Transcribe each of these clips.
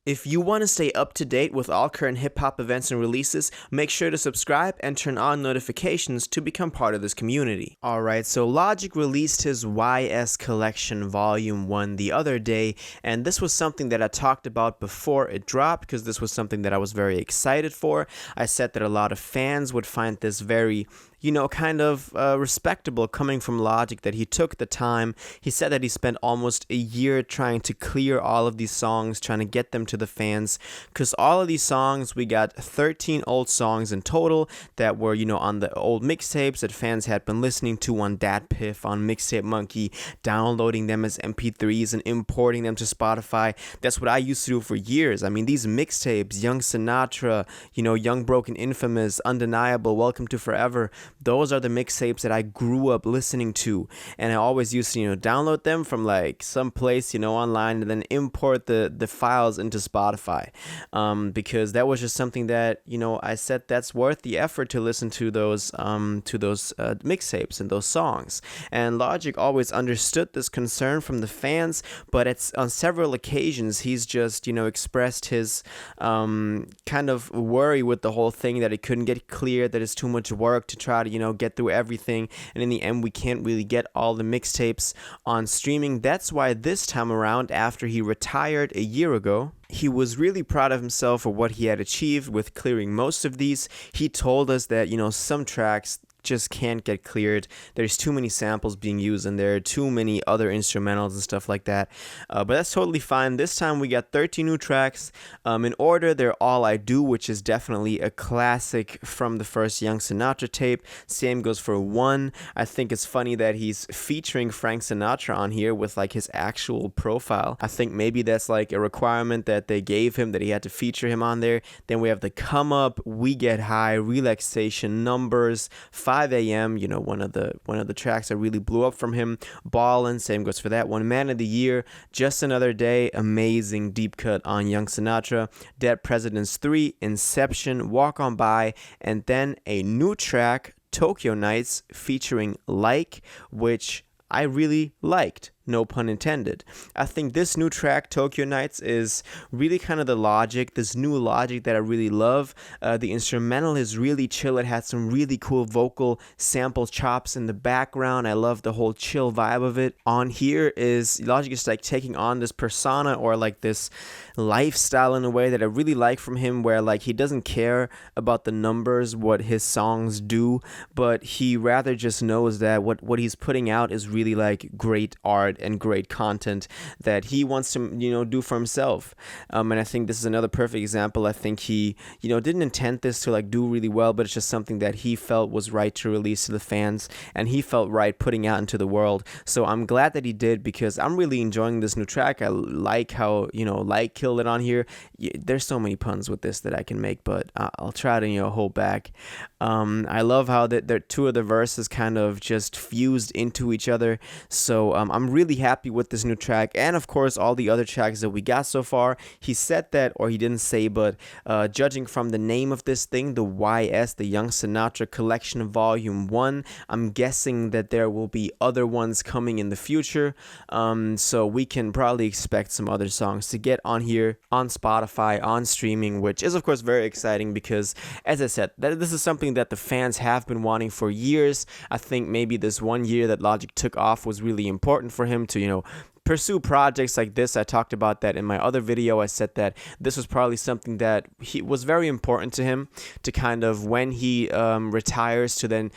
If you want to stay up to date with all current hip hop events and releases, make sure to subscribe and turn on notifications to become part of this community. Alright, so Logic released his YS Collection Volume 1 the other day, and this was something that I talked about before it dropped because this was something that I was very excited for. I said that a lot of fans would find this very kind of respectable coming from Logic, that he took the time. He said that he spent almost a year trying to clear all of these songs, trying to get them to the fans, because all of these songs, we got 13 old songs in total that were, on the old mixtapes that fans had been listening to on DatPiff, on Mixtape Monkey, downloading them as MP3s and importing them to Spotify. That's what I used to do for years. I mean, these mixtapes, Young Sinatra, Young Broken Infamous, Undeniable, Welcome to Forever, those are the mixtapes that I grew up listening to, and I always used to, download them from like some place, online, and then import the files into Spotify, because that was just something that, I said that's worth the effort to listen to those mixtapes and those songs. And Logic always understood this concern from the fans, but it's on several occasions he's just, expressed his kind of worry with the whole thing, that it couldn't get clear, that it's too much work to try to get through everything, and in the end we can't really get all the mixtapes on streaming. That's why this time around, after he retired a year ago, he was really proud of himself for what he had achieved with clearing most of these. He told us that some tracks just can't get cleared. There's too many samples being used, and there are too many other instrumentals and stuff like that. But that's totally fine. This time we got 13 new tracks. In order, they're All I Do, which is definitely a classic from the first Young Sinatra tape. Same goes for One. I think it's funny that he's featuring Frank Sinatra on here with like his actual profile. I think maybe that's like a requirement that they gave him, that he had to feature him on there. Then we have the Come Up, We Get High, Relaxation, Numbers, 5 a.m., one of the tracks that really blew up from him. Ballin', same goes for that one. Man of the Year, Just Another Day, amazing deep cut on Young Sinatra. Dead Presidents 3, Inception, Walk On By, and then a new track, Tokyo Nights, featuring Like, which I really liked. No pun intended. I think this new track, Tokyo Nights, is really kind of the Logic, this new Logic that I really love. The instrumental is really chill. It had some really cool vocal sample chops in the background. I love the whole chill vibe of it. On here is Logic is like taking on this persona, or like this lifestyle in a way that I really like from him, where like he doesn't care about the numbers, what his songs do, but he rather just knows that what he's putting out is really like great art and great content that he wants to do for himself. And I think this is another perfect example. I think he didn't intend this to like do really well, but it's just something that he felt was right to release to the fans, and he felt right putting out into the world. So I'm glad that he did, because I'm really enjoying this new track. I like how like killed it on here. There's so many puns with this that I can make, but I'll try to hold back. I love how the two of the verses kind of just fused into each other. So I'm really happy with this new track, and of course all the other tracks that we got so far. He said that, or he didn't say, but judging from the name of this thing, the YS, the Young Sinatra Collection Volume 1, I'm guessing that there will be other ones coming in the future. So we can probably expect some other songs to get on here, on Spotify, on streaming, which is of course very exciting, because as I said, this is something that the fans have been wanting for years. I think maybe this 1 year that Logic took off was really important for him to pursue projects like this. I talked about that in my other video. I said that this was probably something that was very important to him, to kind of, when he retires, to then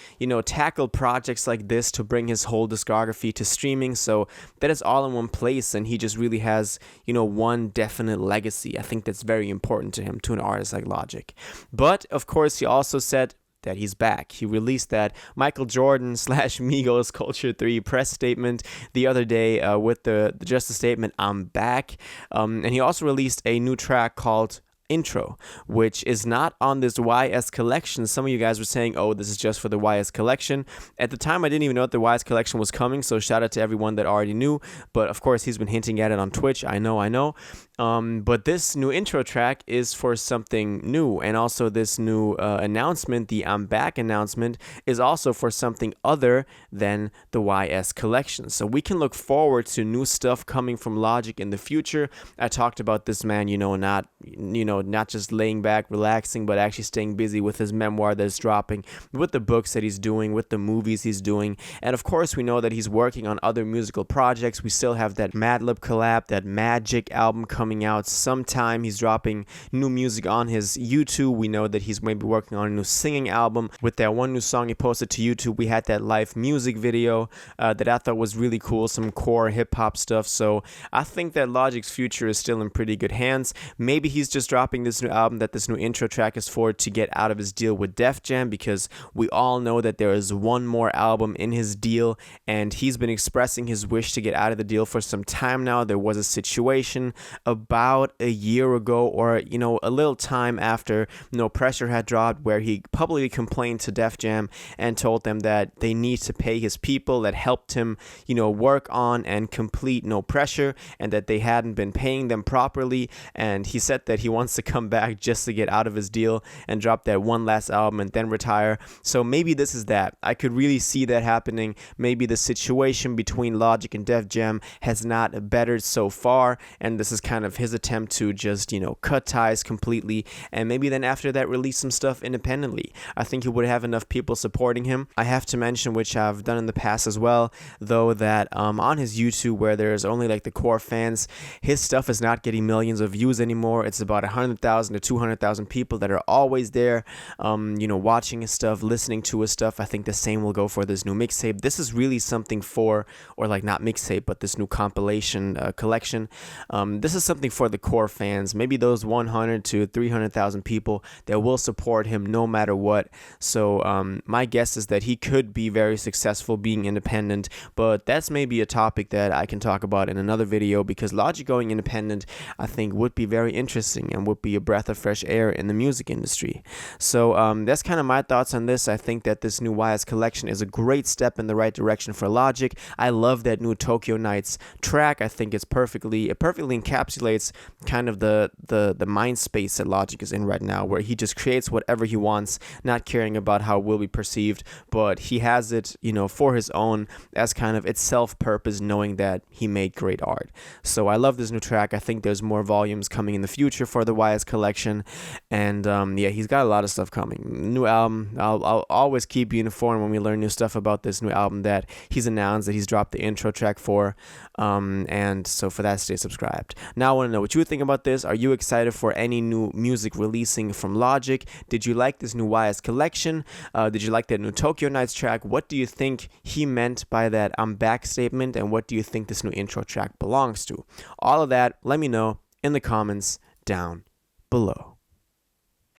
tackle projects like this, to bring his whole discography to streaming, so that it's all in one place, and he just really has one definite legacy. I think that's very important to him, to an artist like Logic. But of course he also said that he's back. He released that Michael Jordan / Migos Culture 3 press statement the other day with just the statement, "I'm back." And he also released a new track called Intro, which is not on this YS collection. Some of you guys were saying, oh, this is just for the YS collection. At the time, I didn't even know that the YS collection was coming, so shout out to everyone that already knew. But of course, he's been hinting at it on Twitch. I know. But this new intro track is for something new, and also this new announcement, the I'm Back announcement, is also for something other than the YS collection. So we can look forward to new stuff coming from Logic in the future. I talked about this man, not just laying back, relaxing, but actually staying busy with his memoir that's dropping, with the books that he's doing, with the movies he's doing, and of course we know that he's working on other musical projects. We still have that Madlib collab, that Magic album coming out sometime. He's dropping new music on his YouTube. We know that he's maybe working on a new singing album. With that one new song he posted to YouTube, we had that live music video that I thought was really cool, some core hip-hop stuff. So I think that Logic's future is still in pretty good hands. Maybe he's just dropping this new album that this new intro track is for to get out of his deal with Def Jam, because we all know that there is one more album in his deal, and he's been expressing his wish to get out of the deal for some time now. There was a situation about a year ago, or a little time after No Pressure had dropped, where he publicly complained to Def Jam and told them that they need to pay his people that helped him work on and complete No Pressure, and that they hadn't been paying them properly. And he said that he wants to come back just to get out of his deal and drop that one last album and then retire. So maybe this is that. I could really see that happening. Maybe the situation between Logic and Def Jam has not bettered so far, and this is kind of his attempt to just cut ties completely, and maybe then after that release some stuff independently. I think he would have enough people supporting him. I have to mention, which I've done in the past as well, though, that on his YouTube, where there's only like the core fans, his stuff is not getting millions of views anymore. It's about 100,000 to 200,000 people that are always there, watching his stuff, listening to his stuff. I think the same will go for this new mixtape. This is really something for, or like not mixtape, but this new compilation collection. This is something for the core fans, maybe those 100 to 300,000 people that will support him no matter what. So my guess is that he could be very successful being independent, but that's maybe a topic that I can talk about in another video, because Logic going independent, I think, would be very interesting and would be a breath of fresh air in the music industry. So that's kind of my thoughts on this. I think that this new YS collection is a great step in the right direction for Logic. I love that new Tokyo Nights track. I think it perfectly encapsulates kind of the mind space that Logic is in right now, where he just creates whatever he wants, not caring about how it will be perceived, but he has it, for his own, as kind of its self-purpose, knowing that he made great art. So I love this new track. I think there's more volumes coming in the future for the YS collection, and he's got a lot of stuff coming. New album. I'll always keep you informed when we learn new stuff about this new album that he's announced, that he's dropped the intro track for, and so for that, stay subscribed. Now I want to know what you think about this. Are you excited for any new music releasing from Logic? Did you like this new YS collection? Did you like that new Tokyo Nights track? What do you think he meant by that I'm back statement, and what do you think this new intro track belongs to? All of that, let me know in the comments down below.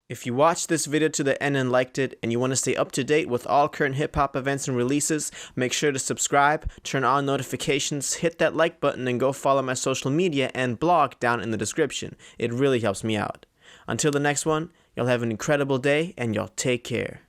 If you watched this video to the end and liked it, and you want to stay up to date with all current hip-hop events and releases, make sure to subscribe, turn on notifications, hit that like button, and go follow my social media and blog down in the description. It really helps me out. Until the next one, y'all have an incredible day, and y'all take care.